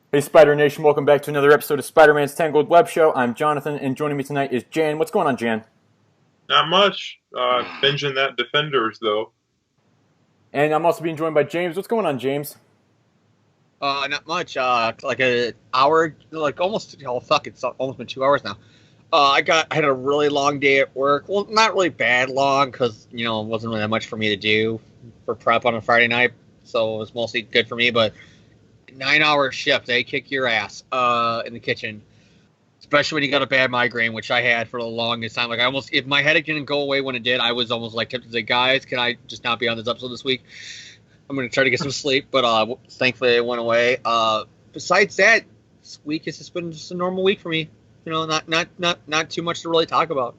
Hey Spider Nation, welcome back to another episode of Spider-Man's Tangled WebShow. I'm Jonathan, and joining me tonight is Jan. What's going on, Jan? Not much. Binging that Defenders, though. And I'm also being joined by James. What's going on, James? Not much. Like an hour, like almost. Oh fuck! It's almost been 2 hours now. I had a really long day at work. Well, not really bad long because it wasn't really that much for me to do for prep on a Friday night, so it was mostly good for me. But 9 hour shift, they kick your ass. In the kitchen, especially when you got a bad migraine, which I had for the longest time. Like I almost, if my headache didn't go away when it did, I was almost like tempted to say, guys, can I just not be on this episode this week? I'm going to try to get some sleep, but thankfully it went away. Besides that, this week has just been just a normal week for me. Not too much to really talk about.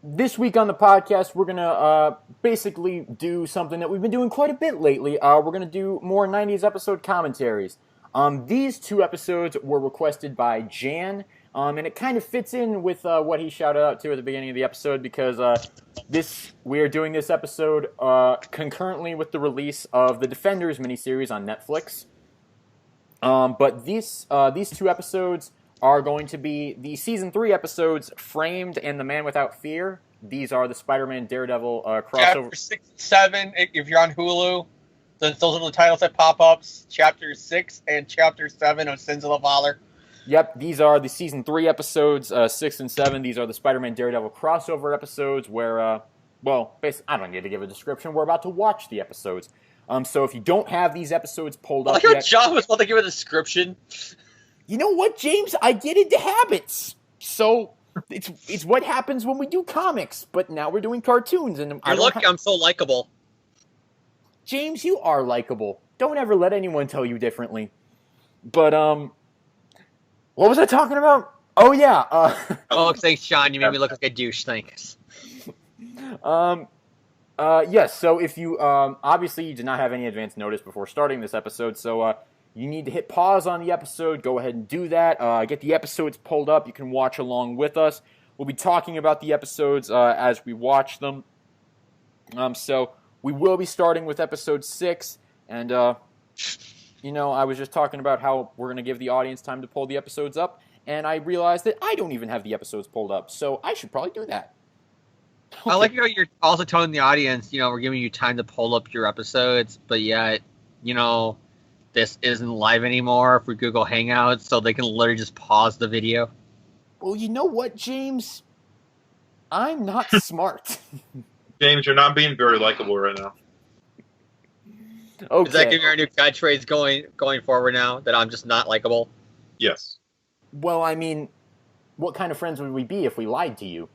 This week on the podcast, we're gonna basically do something that we've been doing quite a bit lately. We're gonna do more '90s episode commentaries. These two episodes were requested by Jan, and it kind of fits in with what he shouted out to at the beginning of the episode because we are doing this episode concurrently with the release of the Defenders miniseries on Netflix. But these two episodes are going to be the season 3 episodes, Framed and The Man Without Fear. These are the Spider-Man Daredevil crossover. Chapter 6 and 7, if you're on Hulu, those are the titles that pop up. Chapter 6 and Chapter 7 of Sins of the Father. Yep, these are the season 3 episodes, 6 and 7. These are the Spider-Man Daredevil crossover episodes where, basically, I don't need to give a description. We're about to watch the episodes. So if you don't have these episodes pulled up yet... John was about to give a description. You know what, James? I get into habits. So it's what happens when we do comics. But now we're doing cartoons. And I'm so likable. James, you are likable. Don't ever let anyone tell you differently. But, what was I talking about? Oh, yeah. Thanks, Sean. You made me look like a douche. Thanks. Yes, so if you, obviously you did not have any advance notice before starting this episode, so, you need to hit pause on the episode. Go ahead and do that. Get the episodes pulled up. You can watch along with us. We'll be talking about the episodes, as we watch them. So we will be starting with episode 6, and, I was just talking about how we're going to give the audience time to pull the episodes up, and I realized that I don't even have the episodes pulled up, so I should probably do that. Okay. I like how you're also telling the audience, we're giving you time to pull up your episodes, but yet, this isn't live anymore for Google Hangouts, so they can literally just pause the video. Well, you know what, James? I'm not smart. James, you're not being very likable right now. Okay. Is that going to be our new catchphrase going forward now, that I'm just not likable? Yes. Well, I mean, what kind of friends would we be if we lied to you?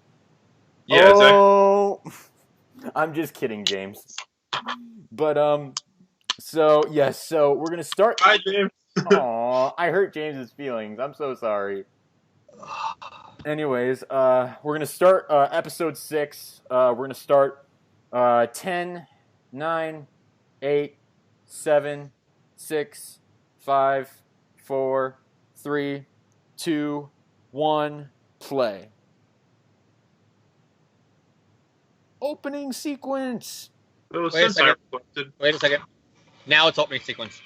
Yeah, exactly. I'm just kidding, James. But, so we're going to start. Hi, James. Aw, I hurt James's feelings. I'm so sorry. Anyways, we're going to start episode 6. We're going to start 10, 9, 8, 7, 6, 5, 4, 3, 2, 1, play. Opening sequence. Wait a second. Now it's opening sequence.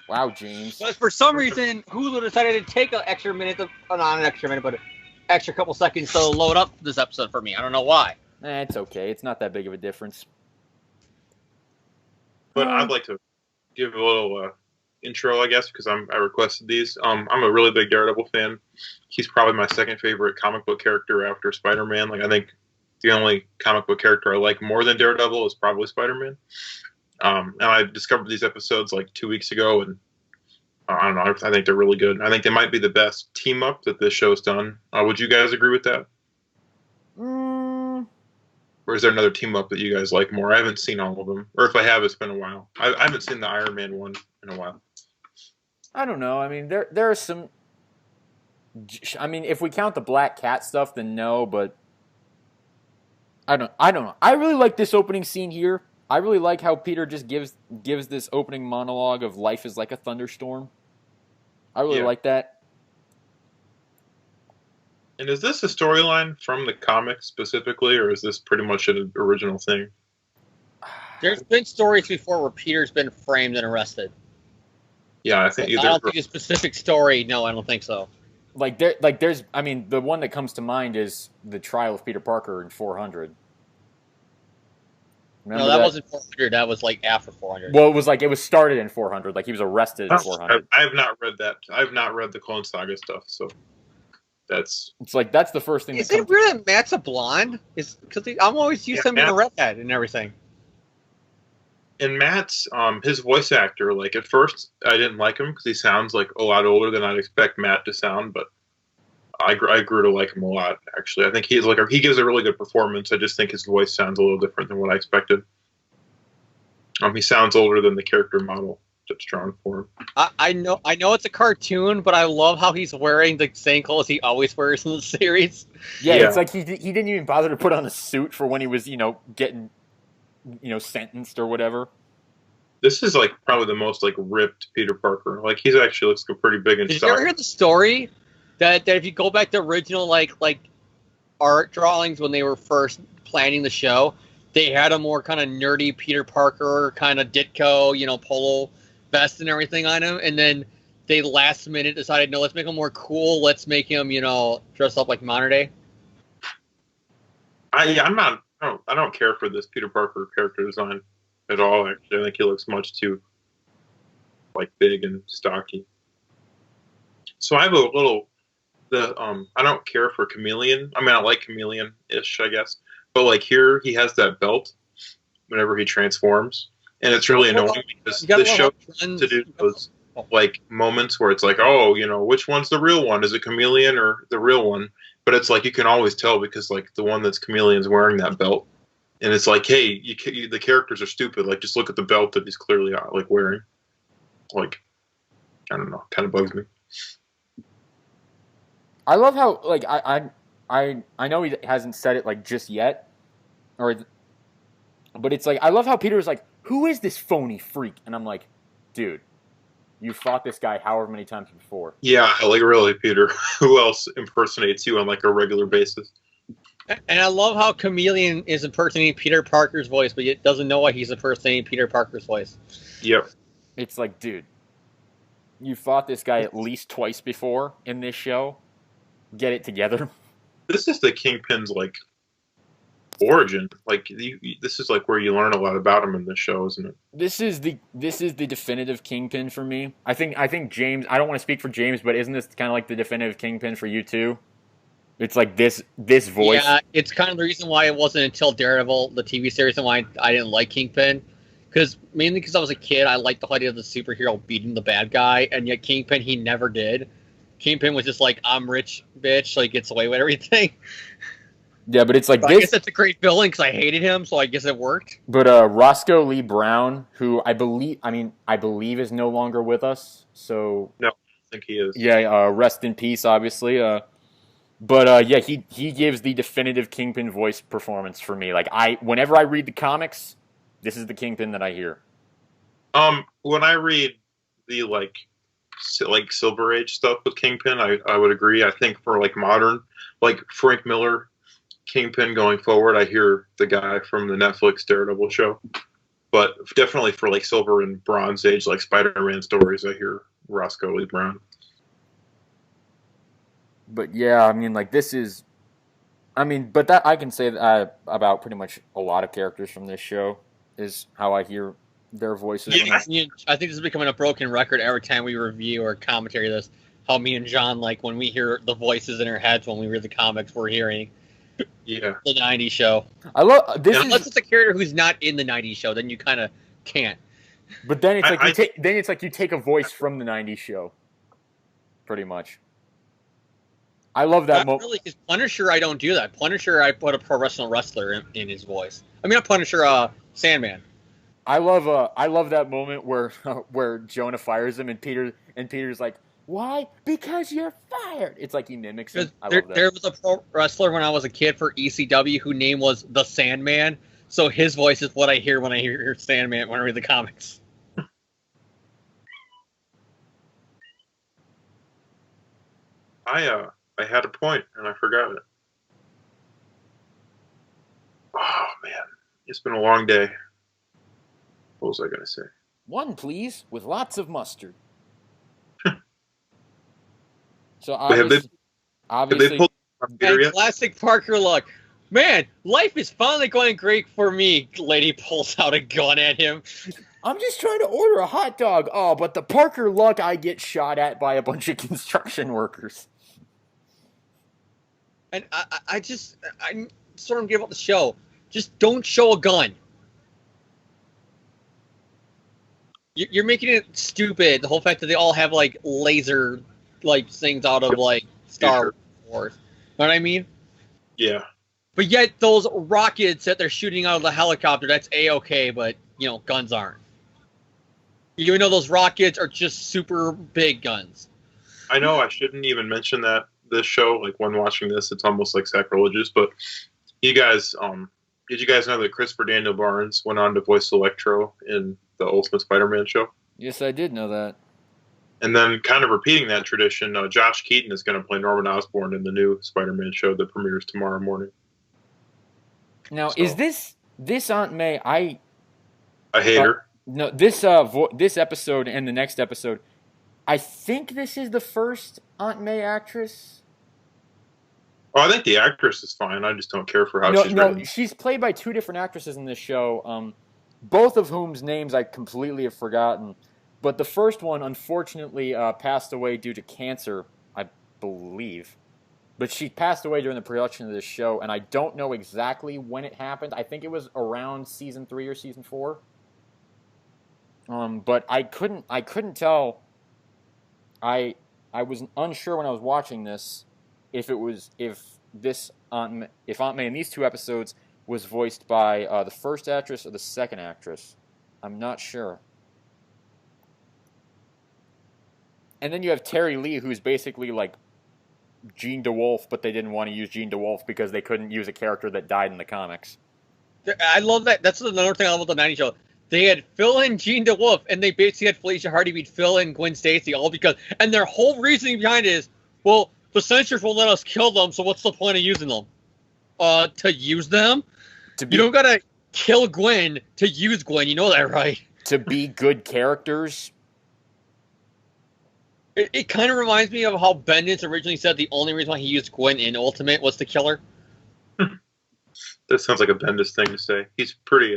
Wow, James. But for some reason, Hulu decided to take an extra minute, not an extra minute, but an extra couple seconds to load up this episode for me. I don't know why. It's okay. It's not that big of a difference. But I'd like to give a little intro, I guess, because I requested these. I'm a really big Daredevil fan. He's probably my second favorite comic book character after Spider-Man. I think the only comic book character I like more than Daredevil is probably Spider-Man. And I discovered these episodes 2 weeks ago, and I don't know, I think they're really good. I think they might be the best team-up that this show's done. Would you guys agree with that? Or is there another team-up that you guys like more? I haven't seen all of them. Or if I have, it's been a while. I haven't seen the Iron Man one in a while. I don't know. I mean, there are some... I mean, if we count the Black Cat stuff, then no, but... I don't know. I really like this opening scene here. I really like how Peter just gives this opening monologue of life is like a thunderstorm. I really like that. And is this a storyline from the comics specifically, or is this pretty much an original thing? There's been stories before where Peter's been framed and arrested. Yeah, I think I don't think a specific story. No, I don't think so. There's. I mean, the one that comes to mind is the trial of Peter Parker in 400. Remember No, that wasn't 400. That was like after 400. Well, it was started in 400. Like he was arrested in 400. I have not read that. I have not read the Clone Saga stuff, so that's. It's like that's the first thing. Is it weird that Matt's a blonde? Is because I'm always used to him being a redhead and everything. And Matt's his voice actor, like at first I didn't like him because he sounds like a lot older than I'd expect Matt to sound, but I grew to like him a lot. Actually, I think he gives a really good performance. I just think his voice sounds a little different than what I expected. He sounds older than the character model that's drawn for him. I know it's a cartoon, but I love how he's wearing the same clothes he always wears in the series. Yeah, it's like he didn't even bother to put on a suit for when he was getting sentenced or whatever. This is like probably the most like ripped Peter Parker. Like he's actually looks pretty big and Did you ever hear the story that if you go back to original like art drawings when they were first planning the show, they had a more kind of nerdy Peter Parker kind of Ditko, polo vest and everything on him, and then they last minute decided, no, let's make him more cool. Let's make him, dress up like modern day. I don't care for this Peter Parker character design at all. Actually, I think he looks much too like big and stocky. So I have I don't care for Chameleon. I mean, I like Chameleon-ish, I guess, but like here he has that belt whenever he transforms, and it's really annoying because this show tends to do those like moments where it's like, oh, which one's the real one? Is it Chameleon or the real one? But it's like you can always tell because like the one that's Chameleon's wearing that belt. And it's like, hey, the characters are stupid. Like, just look at the belt that he's clearly like wearing. Like, I don't know, kind of bugs me. I love how like I know he hasn't said it like just yet, but it's like I love how Peter's like, who is this phony freak? And I'm like, dude, you fought this guy however many times before. Yeah, like really, Peter. Who else impersonates you on like a regular basis? And I love how Chameleon is impersonating Peter Parker's voice, but yet doesn't know why he's impersonating Peter Parker's voice. Yep. It's like, dude, you fought this guy at least twice before in this show. Get it together. This is the Kingpin's like origin. Like this is like where you learn a lot about him in this show, isn't it? This is the definitive Kingpin for me. I think James. I don't want to speak for James, but isn't this kind of like the definitive Kingpin for you too? It's like this voice. Yeah, it's kind of the reason why it wasn't until Daredevil, the TV series, and why I didn't like Kingpin. Mainly because I was a kid, I liked the idea of the superhero beating the bad guy, and yet Kingpin, he never did. Kingpin was just like, I'm rich, bitch, so he gets away with everything. Yeah, but it's like this. I guess that's a great villain because I hated him, so I guess it worked. But Roscoe Lee Brown, who I believe is no longer with us. So no, I think he is. Yeah, rest in peace, obviously. But yeah, he gives the definitive Kingpin voice performance for me. Like whenever I read the comics, this is the Kingpin that I hear. When I read the like Silver Age stuff with Kingpin, I would agree. I think for like modern, like Frank Miller Kingpin going forward, I hear the guy from the Netflix Daredevil show. But definitely for like Silver and Bronze Age, like Spider-Man stories, I hear Roscoe Lee Brown. But yeah, I mean, like this is, but that I can say that about pretty much a lot of characters from this show is how I hear their voices. Yeah, I think this is becoming a broken record every time we review or commentary this. How me and John, like when we hear the voices in our heads when we read the comics, we're hearing the '90s show. I love this. Unless it's a character who's not in the '90s show, then you kind of can't. But then it's like you take a voice from the '90s show, pretty much. I love that moment. Really, because Punisher, I don't do that. Punisher, I put a professional wrestler in his voice. I mean, not Punisher, Sandman. I love that moment where Jonah fires him and Peter's like, why? Because you're fired. It's like he mimics him. I love that. There was a pro wrestler when I was a kid for ECW whose name was the Sandman. So his voice is what I hear when I hear Sandman when I read the comics. I had a point and I forgot it. Oh man, it's been a long day. What was I going to say? One, please, with lots of mustard. So Have they obviously, pulled Peter yet? Classic Parker look. Man, life is finally going great for me. Lady pulls out a gun at him. I'm just trying to order a hot dog. Oh, but the Parker luck, I get shot at by a bunch of construction workers. And I sort of give up the show. Just don't show a gun. You're making it stupid. The whole fact that they all have like laser like things out of like Star Wars. Know what I mean? Yeah. But yet those rockets that they're shooting out of the helicopter, that's A-okay, but guns aren't. Even though those rockets are just super big guns. I know I shouldn't even mention that this show, like when watching this, it's almost like sacrilegious, but you guys, did you guys know that Christopher Daniel Barnes went on to voice Electro in the Ultimate Spider-Man show? Yes, I did know that. And then kind of repeating that tradition, Josh Keaton is going to play Norman Osborn in the new Spider-Man show that premieres tomorrow morning. Now, is this Aunt May? I hate her. No, this episode and the next episode, I think this is the first Aunt May actress. Oh, I think the actress is fine. I just don't care for how she's written. No, she's played by two different actresses in this show, both of whom's names I completely have forgotten. But the first one, unfortunately, passed away due to cancer, I believe. But she passed away during the production of this show, and I don't know exactly when it happened. I think it was around season 3 or season 4. But I couldn't tell. I was unsure when I was watching this if Aunt May in these two episodes was voiced by the first actress or the second actress. I'm not sure. And then you have Terry Lee, who's basically like Jean DeWolf, but they didn't want to use Jean DeWolf because they couldn't use a character that died in the comics. I love that. That's another thing I love about the 90s show. They had Phil and Jean DeWolf, and they basically had Felicia Hardy beat Phil and Gwen Stacy, all because... And their whole reasoning behind it is, well, the censors won't let us kill them, so what's the point of using them? To use them? You don't gotta kill Gwen to use Gwen, you know that, right? To be good characters? It kind of reminds me of how Bendis originally said the only reason why he used Gwen in Ultimate was to kill her. That sounds like a Bendis thing to say. He's pretty...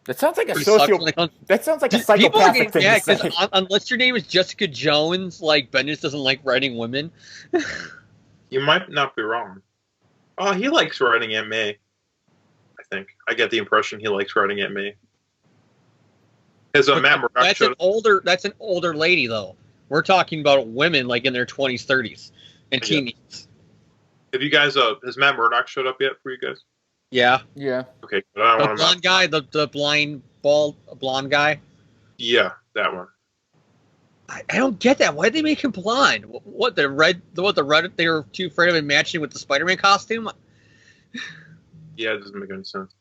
That sounds like a That sounds like a psychopathic thing to say. Unless your name is Jessica Jones, like Bendis doesn't like writing women. You might not be wrong. Oh, he likes writing Aunt May. I think I get the impression he likes writing Aunt May. As a Matt Murdock that's an older lady though. We're talking about women like in their 20s, 30s, and teens. Have you guys? Has Matt Murdock showed up yet for you guys? Yeah. Okay. The blonde guy, the blonde guy. Yeah, that one. I don't get that. Why did they make him blonde? What the red? They were too afraid of him matching with the Spider-Man costume. Yeah, it doesn't make any sense.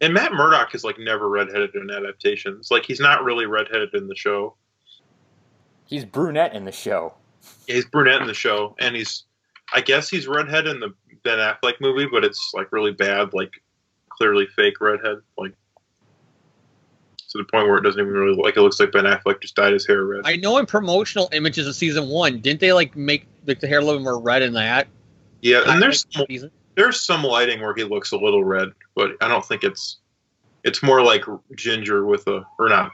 And Matt Murdock is like never redheaded in adaptations. Like he's not really redheaded in the show. He's brunette in the show. Yeah, he's brunette in the show, and I guess he's redhead in the Ben Affleck movie, but it's like really bad, like clearly fake redhead, like to the point where it doesn't even really it looks like Ben Affleck just dyed his hair red. I know in promotional images of season 1, didn't they like make the hair a little more red in that? Yeah, and there's some lighting where he looks a little red, but I don't think it's more like ginger with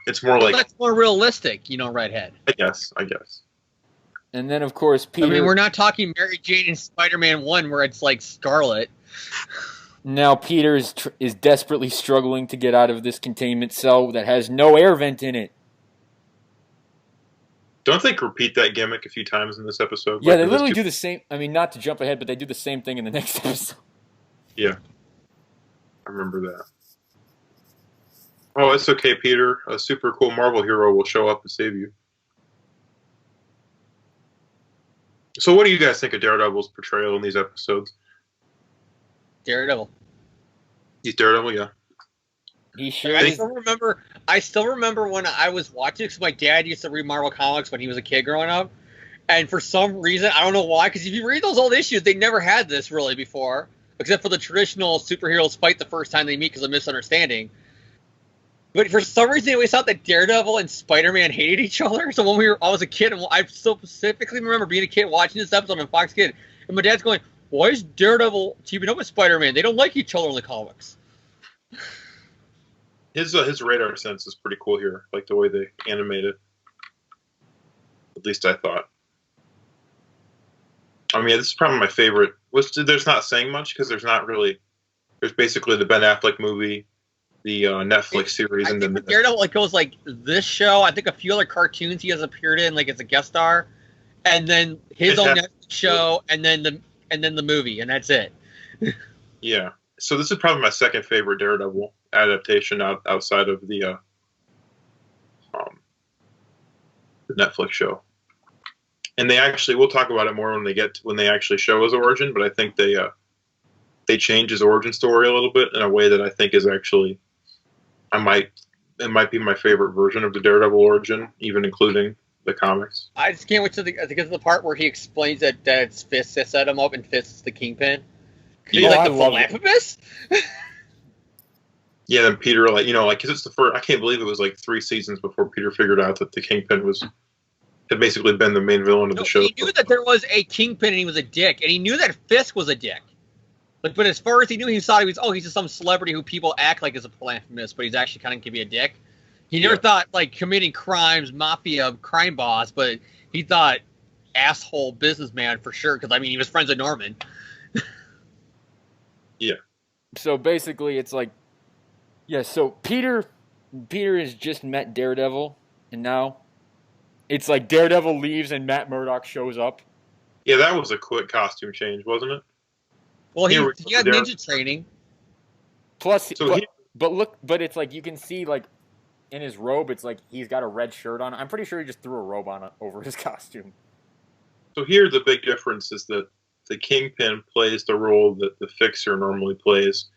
it's more like that's more realistic, redhead. I guess. And then, of course, Peter... I mean, we're not talking Mary Jane in Spider-Man 1 where it's like Scarlet. Now Peter is desperately struggling to get out of this containment cell that has no air vent in it. Don't they repeat that gimmick a few times in this episode? Yeah, they literally do the same... I mean, not to jump ahead, but they do the same thing in the next episode. Yeah. I remember that. Oh, it's okay, Peter. A super cool Marvel hero will show up and save you. So what do you guys think of Daredevil's portrayal in these episodes? Daredevil. He's Daredevil, yeah. He sure is. I still remember when I was watching, because my dad used to read Marvel Comics when he was a kid growing up. And for some reason, I don't know why, because if you read those old issues, they never had this really before. Except for the traditional superheroes fight the first time they meet because of misunderstanding. But for some reason, I always thought that Daredevil and Spider-Man hated each other. So when I was a kid, and I so specifically remember being a kid watching this episode on Fox Kid, and my dad's going, "Why is Daredevil teaming up with Spider-Man? They don't like each other in the comics." His radar sense is pretty cool here, like the way they animate it. At least I thought. I mean, this is probably my favorite. There's not saying much because there's basically the Ben Affleck movie, the Netflix series, and then Daredevil goes like this show. I think a few other cartoons he has appeared in, like as a guest star, and then his own Netflix show, and then the movie, and that's it. Yeah. So this is probably my second favorite Daredevil adaptation outside of the Netflix show. And we'll talk about it more when they actually show his origin, but I think they change his origin story a little bit in a way that I think is actually it might be my favorite version of the Daredevil origin, even including the comics. I just can't wait to get to the part where he explains that it's Fist that set him up and Fist is the Kingpin. He's like the philanthropist? Yeah, then Peter, because it's the first. I can't believe it was like 3 seasons before Peter figured out that the Kingpin had basically been the main villain of the show. He knew that there was a Kingpin and he was a dick, and he knew that Fisk was a dick. But as far as he knew, he thought he's just some celebrity who people act like is a philanthropist, but he's actually kind of can be a dick. He never thought like committing crimes, mafia, crime boss, but he thought asshole businessman for sure. Because I mean, he was friends with Norman. Yeah. So basically, it's like, yeah. So Peter has just met Daredevil, and now it's like Daredevil leaves and Matt Murdock shows up. Yeah, that was a quick costume change, wasn't it? Well, he had ninja training. Plus, but it's like you can see like in his robe, it's like he's got a red shirt on. I'm pretty sure he just threw a robe on over his costume. So here the big difference is that the Kingpin plays the role that the Fixer normally plays,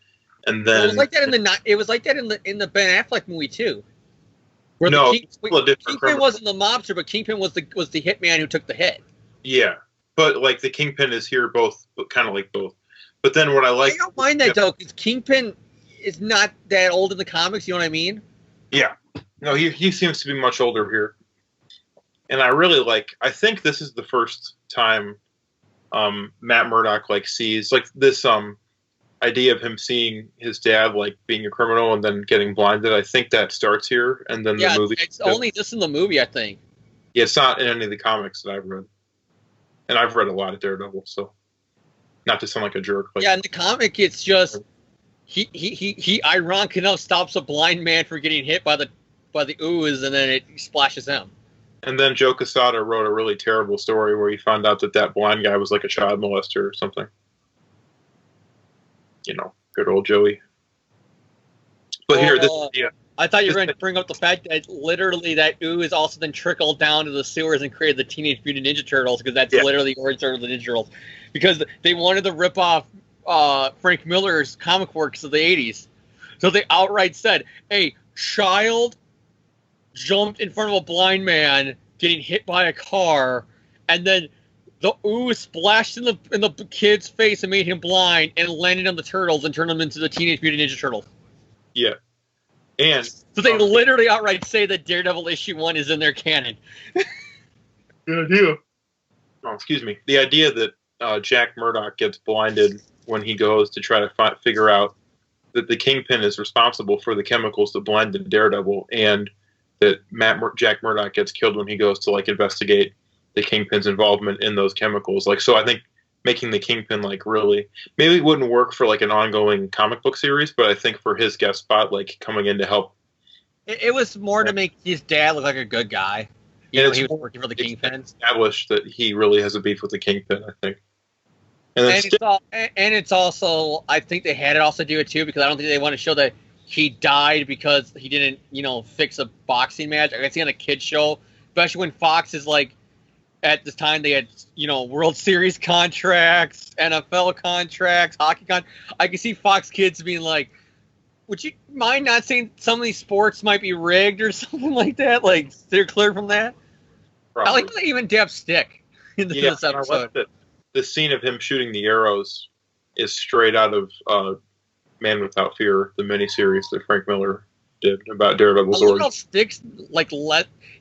and then it was like that in the Ben Affleck movie too. Where Kingpin wasn't the mobster, but Kingpin was the hitman who took the hit. Yeah, but like the Kingpin is here kind of like both. But then what I don't mind that though, because Kingpin is not that old in the comics. You know what I mean? Yeah. No, he seems to be much older here, and I think this is the first time Matt Murdock sees this idea of him seeing his dad being a criminal and then getting blinded. I think that starts here, and then the movie. It's only this in the movie, I think. Yeah, it's not in any of the comics that I've read, and I've read a lot of Daredevil, so not to sound like a jerk. In the comic, it's just he ironic enough stops a blind man from getting hit by the ooze, and then it splashes him. And then Joe Quesada wrote a really terrible story where he found out that blind guy was like a child molester or something. Good old Joey. But I thought you were going to bring up the fact that literally that ooze also then trickled down to the sewers and created the Teenage Mutant Ninja Turtles, because that's literally the origin of the Ninja Turtles. Because they wanted to rip off Frank Miller's comic works of the 80s. So they outright said, a child jumped in front of a blind man getting hit by a car, and then the ooze splashed in the kid's face and made him blind, and landed on the turtles and turned them into the Teenage Mutant Ninja Turtles. Yeah. And so they literally outright say that Daredevil issue 1 is in their canon. Good idea. Oh, excuse me. The idea that Jack Murdock gets blinded when he goes to try to figure out that the Kingpin is responsible for the chemicals that blinded Daredevil, and that Jack Murdock gets killed when he goes to investigate the Kingpin's involvement in those chemicals. So I think making the Kingpin really, maybe it wouldn't work for an ongoing comic book series, but I think for his guest spot, coming in to help, it was more to make his dad look like a good guy. He was working for the Kingpin. Established that he really has a beef with the Kingpin, I think. And it's also, I think they had it also do it too, because I don't think they want to show that he died because he didn't, fix a boxing match. I can see on a kid's show, especially when Fox is at this time they had, World Series contracts, NFL contracts, hockey contracts. I can see Fox kids being like, would you mind not saying some of these sports might be rigged or something like that? They're clear from that? Probably. I like to even dab stick in this episode. The scene of him shooting the arrows is straight out of Man Without Fear, the miniseries that Frank Miller did about Daredevil's I love origin. how Stick's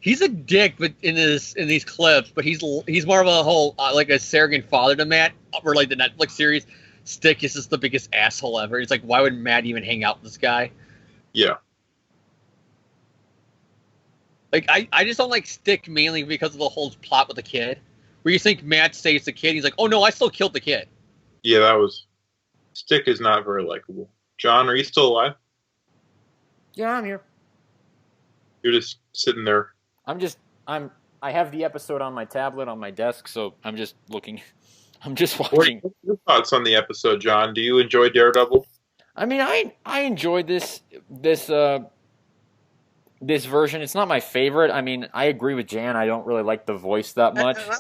he's a dick, but in these clips, but he's more of a whole like a surrogate father to Matt, or like the Netflix series. Stick is just the biggest asshole ever. It's like, why would Matt even hang out with this guy? Yeah. Like, I just don't like Stick mainly because of the whole plot with the kid, where you think Matt saves the kid, he's like, oh no, I still killed the kid. Yeah, Stick is not very likable. John, are you still alive? Yeah, I'm here. You're just sitting there. I have the episode on my tablet on my desk, so I'm just looking. I'm just watching. What are your thoughts on the episode, John? Do you enjoy Daredevil? I mean, I enjoyed this version. It's not my favorite. I mean, I agree with Jan. I don't really like the voice that much. And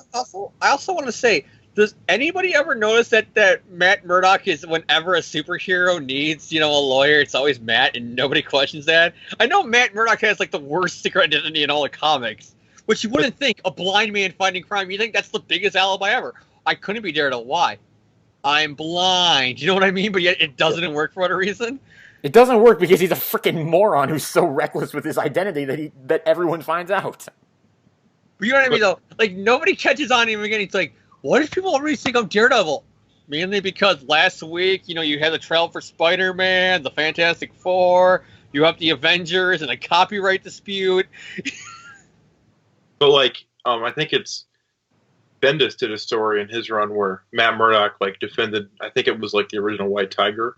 I also want to say, does anybody ever notice that Matt Murdock is, whenever a superhero needs, a lawyer, it's always Matt, and nobody questions that? I know Matt Murdock has like the worst secret identity in all the comics, which you wouldn't think, a blind man fighting crime. You think that's the biggest alibi ever. I couldn't be Daredevil. Why? I'm blind. You know what I mean? But yet it doesn't work for whatever reason. It doesn't work because he's a freaking moron who's so reckless with his identity that everyone finds out. But you know what I mean, though? Like, nobody catches on him again. It's like, what if people already think I'm Daredevil? Mainly because last week, you had the trial for Spider-Man, the Fantastic Four, you have the Avengers, and a copyright dispute. But, I think it's Bendis did a story in his run where Matt Murdock, defended, I think it was, the original White Tiger,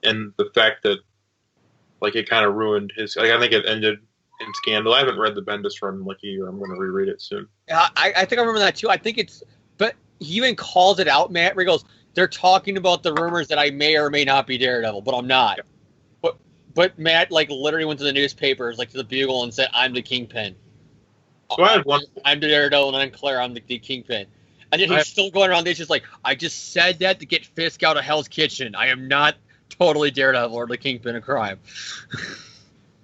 and the fact that, it kind of ruined his, I think it ended in scandal. I haven't read the Bendis run in, a year. I'm going to reread it soon. I think I remember that, too. I think but he even calls it out, Matt, where he goes, they're talking about the rumors that I may or may not be Daredevil, but I'm not. Yeah. But Matt, literally went to the newspapers, to the Bugle, and said, I'm the Kingpin. So I have one. I'm the Daredevil, and I'm Claire, I'm the Kingpin. And then he's still going around there just I just said that to get Fisk out of Hell's Kitchen. I am not totally Daredevil or the Kingpin of crime.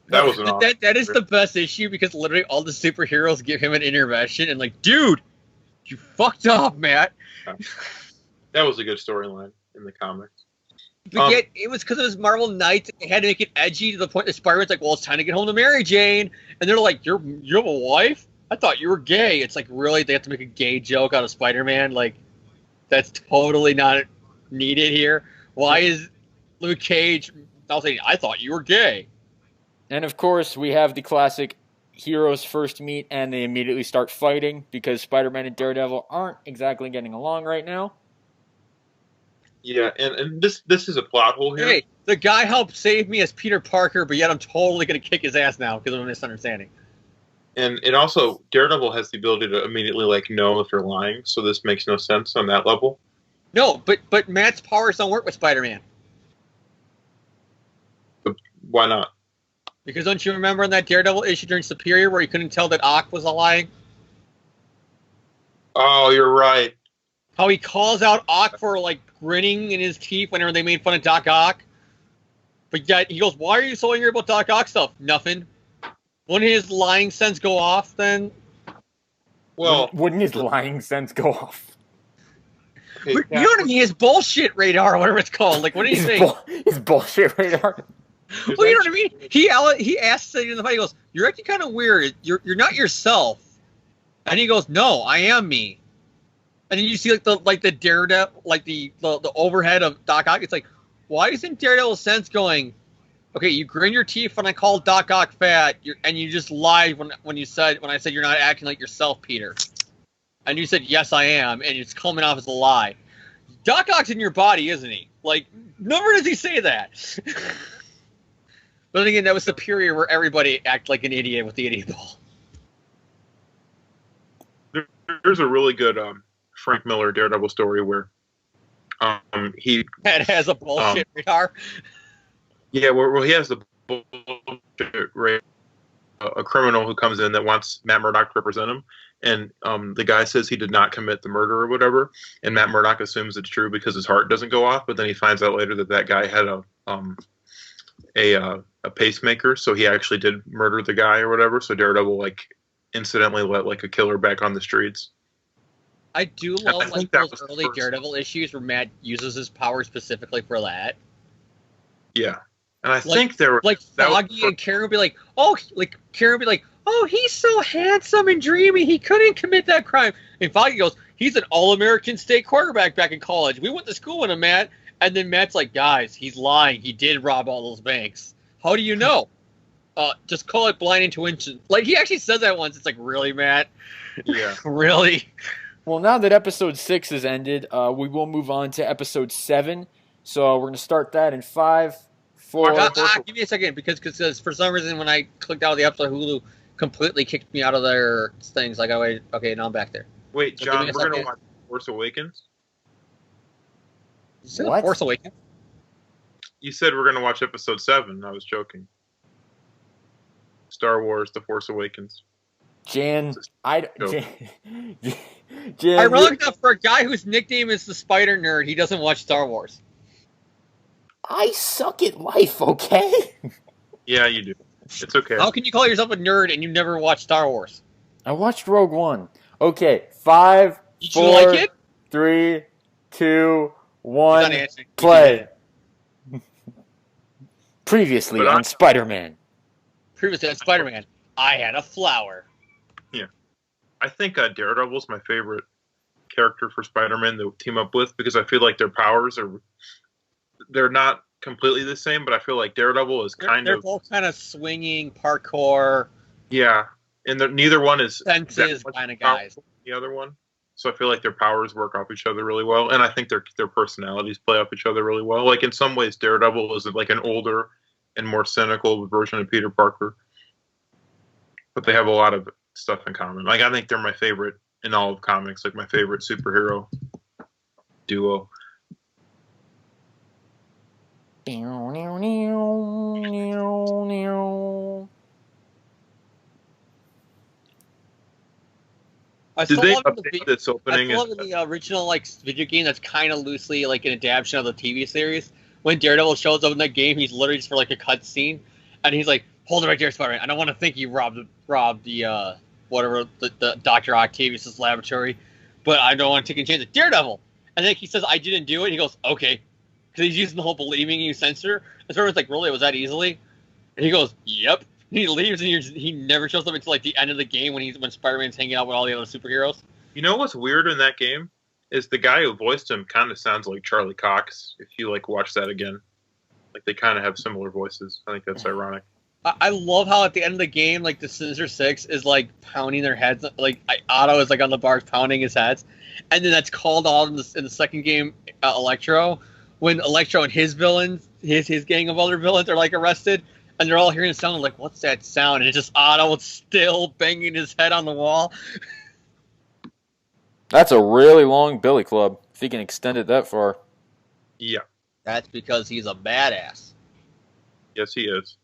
That was an that is the best issue, because literally all the superheroes give him an intervention and dude, you fucked up, Matt. That was a good storyline in the comics. But yet, it was because it was Marvel Knights. They had to make it edgy to the point that Spider-Man's like, well, it's time to get home to Mary Jane. And they're like, you have a wife? I thought you were gay. It's really? They have to make a gay joke out of Spider-Man? That's totally not needed here. Why is Luke Cage now saying, I thought you were gay? And of course, we have the classic heroes first meet and they immediately start fighting because Spider-Man and Daredevil aren't exactly getting along right now. Yeah, and this is a plot hole here. Hey, the guy helped save me as Peter Parker, but yet I'm totally going to kick his ass now because of a misunderstanding. And also, Daredevil has the ability to immediately know if you're lying, so this makes no sense on that level. No, but Matt's powers don't work with Spider-Man. But why not? Because don't you remember in that Daredevil issue during Superior where he couldn't tell that Ock was lying? Oh, you're right. How he calls out Ock for grinning in his teeth whenever they made fun of Doc Ock. But yet he goes, why are you so angry about Doc Ock stuff? Nothing. Wouldn't his lying sense go off then? Well, wouldn't his lying sense go off? Okay, you know what I mean? His bullshit radar, or whatever it's called. What do you think? His bullshit radar. Well, you know what I mean? He asks it in the fight. He goes, "You're acting kind of weird. You're not yourself." And he goes, "No, I am me." And then you see the Daredevil, the overhead of Doc Ock. It's why isn't Daredevil's sense going? Okay, you grin your teeth when I called Doc Ock fat, and you just lied when I said you're not acting like yourself, Peter. And you said yes, I am, and it's coming off as a lie. Doc Ock's in your body, isn't he? Never does he say that. But then again, that was Superior, where everybody act like an idiot with the idiot ball. There's a really good Frank Miller Daredevil story where he has a bullshit radar. Yeah, well, he has the bullshit radar. A criminal who comes in that wants Matt Murdock to represent him, and the guy says he did not commit the murder or whatever, and Matt Murdock assumes it's true because his heart doesn't go off, but then he finds out later that guy had a pacemaker, so he actually did murder the guy or whatever. So Daredevil incidentally let a killer back on the streets. I do love those early Daredevil issues where Matt uses his power specifically for that. Yeah. And I think there were Foggy and Karen would be like, oh, he's so handsome and dreamy, he couldn't commit that crime. And Foggy goes, he's an All-American state quarterback back in college. We went to school with him, Matt. And then Matt's like, guys, he's lying. He did rob all those banks. How do you know? Just call it blind intuition. Like, he actually says that once. It's like, really, Matt? Yeah. Really? Well, now that episode 6 has ended, we will move on to episode 7. So we're going to start that in 5, 4... give me a second, because for some reason when I clicked out of the episode, Hulu completely kicked me out of their things. Like, okay, now I'm back there. Wait, John, we're going to watch Force Awakens? What? Force Awakens? You said we're going to watch episode 7. I was joking. Star Wars: The Force Awakens. Jan, ironic enough, for a guy whose nickname is the Spider Nerd, he doesn't watch Star Wars. I suck at life, okay? Yeah, you do. It's okay. How can you call yourself a nerd and you never watched Star Wars? I watched Rogue One. Okay, 5, Did 4, you like it? 3, 2, 1, play. Previously on Spider-Man. Previously on Spider-Man, I had a flower. Yeah. I think Daredevil's my favorite character for Spider-Man to team up with, because I feel like their powers they're not completely the same, but I feel like Daredevil is they're both kind of swinging, parkour. Yeah. And neither one is senses kind of guys. The other one. So I feel like their powers work off each other really well, and I think their personalities play off each other really well. Like, in some ways, Daredevil is like an older and more cynical version of Peter Parker, but they have a lot of stuff in common. Like, I think they're my favorite in all of comics, like my favorite superhero duo. Did they update this opening? I love in the original video game that's kind of loosely like an adaptation of the TV series. When Daredevil shows up in that game, he's literally just for like a cutscene, and he's like, "Hold it right there, Spider-Man. I don't want to think you robbed the the Dr. Octavius' laboratory, but I don't want to take any chances." Daredevil, and then he says, "I didn't do it." And he goes, "Okay," because he's using the whole believing you censor. And Spider-Man's like, "Really? It was that easily?" And he goes, "Yep." And he leaves, and he never shows up until like the end of the game when Spider-Man's hanging out with all the other superheroes. You know what's weird in that game is the guy who voiced him kind of sounds like Charlie Cox. If you watch that again, like they kind of have similar voices. I think that's ironic. I love how at the end of the game, like the Sinister Six is like pounding their heads, like Otto is like on the bars pounding his heads, and then that's called out in the second game, Electro, when Electro and his villains, his gang of other villains are like arrested, and they're all hearing the sound like, what's that sound? And it's just Otto still banging his head on the wall. That's a really long Billy Club, if he can extend it that far. Yeah. That's because he's a badass. Yes, he is.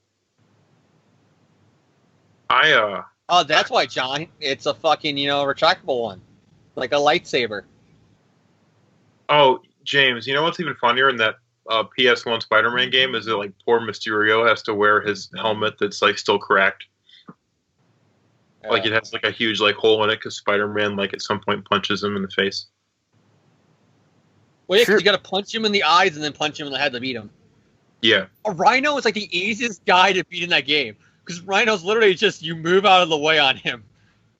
Oh, that's why, John. It's a fucking, retractable one. Like a lightsaber. Oh, James, you know what's even funnier in that PS1 Spider-Man game is that, like, poor Mysterio has to wear his helmet that's, like, still cracked. Like, it has, like, a huge, like, hole in it because Spider-Man, like, at some point punches him in the face. Well, yeah, because you gotta punch him in the eyes and then punch him in the head to beat him. Yeah. A Rhino is, like, the easiest guy to beat in that game. Because Rhino's literally just, you move out of the way on him.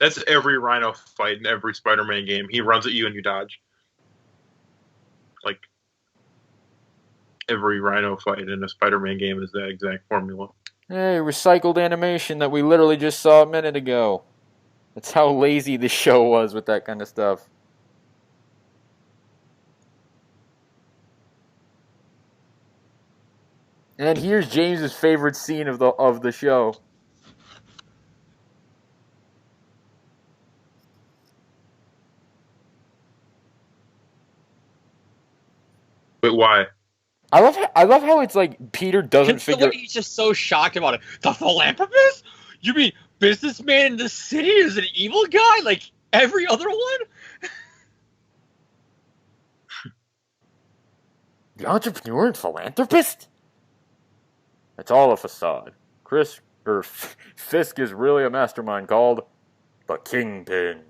That's every Rhino fight in every Spider-Man game. He runs at you and you dodge. Like, every Rhino fight in a Spider-Man game is that exact formula. Hey, recycled animation that we literally just saw a minute ago. That's how lazy the show was with that kind of stuff. And here's James's favorite scene of the show. But why? I love how it's like Peter doesn't figure. He's just so shocked about it. The philanthropist? You mean businessman in the city is an evil guy like every other one? The entrepreneur and philanthropist? It's all a facade. Fisk is really a mastermind called the Kingpin.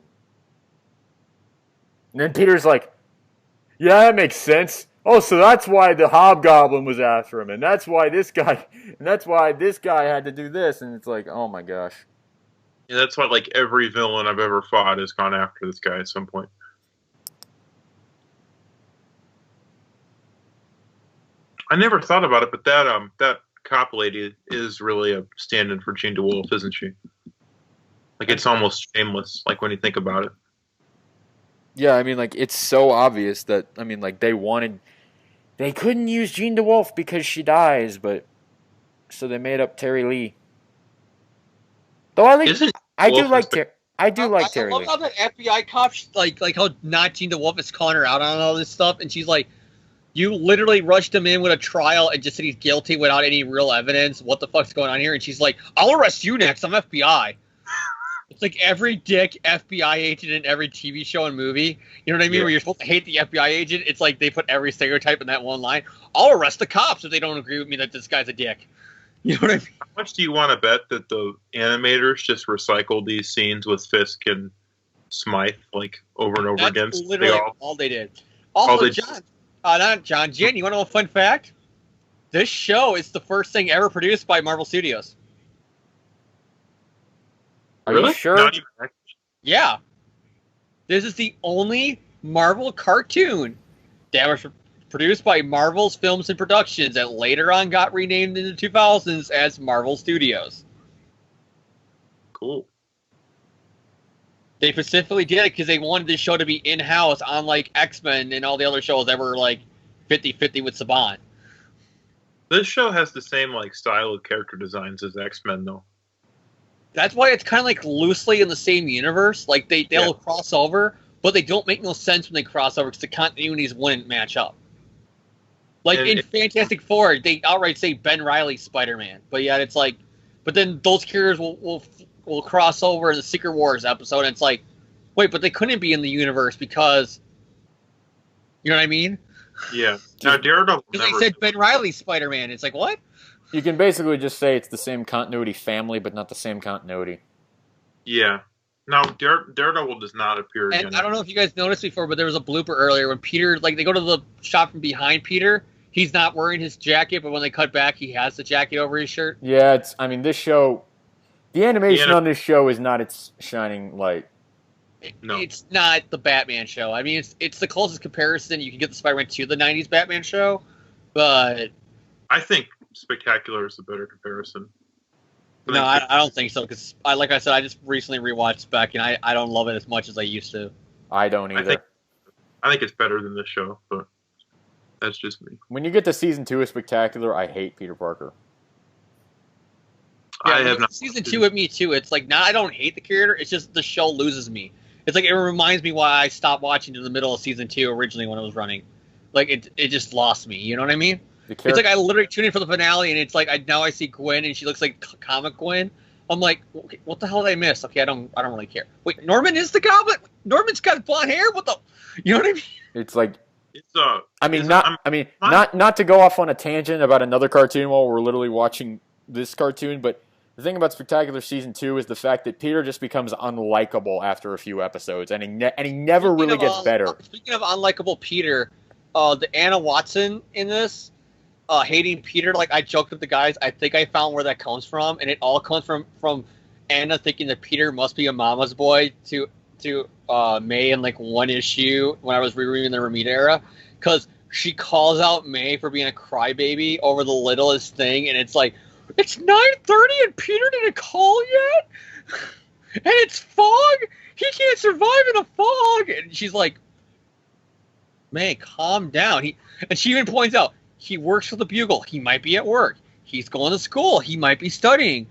And then Peter's like, yeah, that makes sense. Oh, so that's why the Hobgoblin was after him, and that's why this guy had to do this, and it's like, oh my gosh. Yeah, that's why like every villain I've ever fought has gone after this guy at some point. I never thought about it, but that cop lady is really a stand-in for Jean DeWolf, isn't she? Like it's almost shameless, like when you think about it. Yeah, I mean, like it's so obvious that I mean, like they couldn't use Jean DeWolf because she dies, but so they made up Terry Lee. Though I think I do like Terry. I do like Terry Lee. I love how that FBI cop, like how not Jean DeWolf is calling her out on all this stuff, and she's like, "You literally rushed him in with a trial and just said he's guilty without any real evidence. What the fuck's going on here?" And she's like, "I'll arrest you next. I'm FBI." It's like every dick FBI agent in every TV show and movie. You know what I mean? Yeah. Where you're supposed to hate the FBI agent. It's like they put every stereotype in that one line. I'll arrest the cops if they don't agree with me that this guy's a dick. You know what I mean? How much do you want to bet that the animators just recycled these scenes with Fisk and Smythe like over and over again? That's literally all they did. Also, Jen, you want to know a fun fact? This show is the first thing ever produced by Marvel Studios. Are you sure? Yeah. This is the only Marvel cartoon that was produced by Marvel's Films and Productions that later on got renamed in the 2000s as Marvel Studios. Cool. They specifically did it because they wanted this show to be in-house, unlike X-Men and all the other shows that were like 50-50 with Saban. This show has the same like style of character designs as X-Men, though. That's why it's kind of like loosely in the same universe. Like they'll cross over, but they don't make no sense when they cross over because the continuities wouldn't match up. Like in Fantastic Four, they outright say Ben Reilly's Spider-Man, but yet it's like, but then those characters will cross over in the Secret Wars episode, and it's like, wait, but they couldn't be in the universe because, you know what I mean? Yeah. Now Daredevil. Because they said Ben Reilly's Spider-Man. It's like, what? You can basically just say it's the same continuity family, but not the same continuity. Yeah. Now, Daredevil does not appear again. And I don't know if you guys noticed before, but there was a blooper earlier when Peter, like, they go to the shot from behind Peter. He's not wearing his jacket, but when they cut back, he has the jacket over his shirt. Yeah, this show, the animation on this show is not its shining light. No. It's not the Batman show. I mean, it's the closest comparison you can get the Spider-Man to the 90s Batman show, but... I think Spectacular is a better comparison. No, I don't think so, because like I said, I just recently rewatched Spec, and I don't love it as much as I used to. I don't either. I think it's better than this show, but that's just me. When you get to season 2 of Spectacular, I hate Peter Parker. Yeah, I have not. Season 2 with me too. It's like, now I don't hate the character, it's just the show loses me. It's like, it reminds me why I stopped watching in the middle of season 2 originally when it was running. Like, it just lost me, you know what I mean? It's like I literally tune in for the finale, and it's like now I see Gwen, and she looks like comic Gwen. I'm like, okay, what the hell did I miss? Okay, I don't really care. Wait, Norman is the Goblin? Norman's got blonde hair? What the? You know what I mean? It's like, it's not to go off on a tangent about another cartoon while we're literally watching this cartoon, but the thing about Spectacular season 2 is the fact that Peter just becomes unlikable after a few episodes, and he never really gets better. Speaking of unlikable Peter, the Anna Watson in this. Hating Peter, like I joked with the guys, I think I found where that comes from, and it all comes from Anna thinking that Peter must be a mama's boy to May in like one issue when I was rereading the Ramita era, because she calls out May for being a crybaby over the littlest thing, and it's like, it's 9:30 and Peter didn't call yet, and it's fog. He can't survive in a fog, and she's like, May, calm down. And she even points out, he works for the Bugle. He might be at work. He's going to school. He might be studying.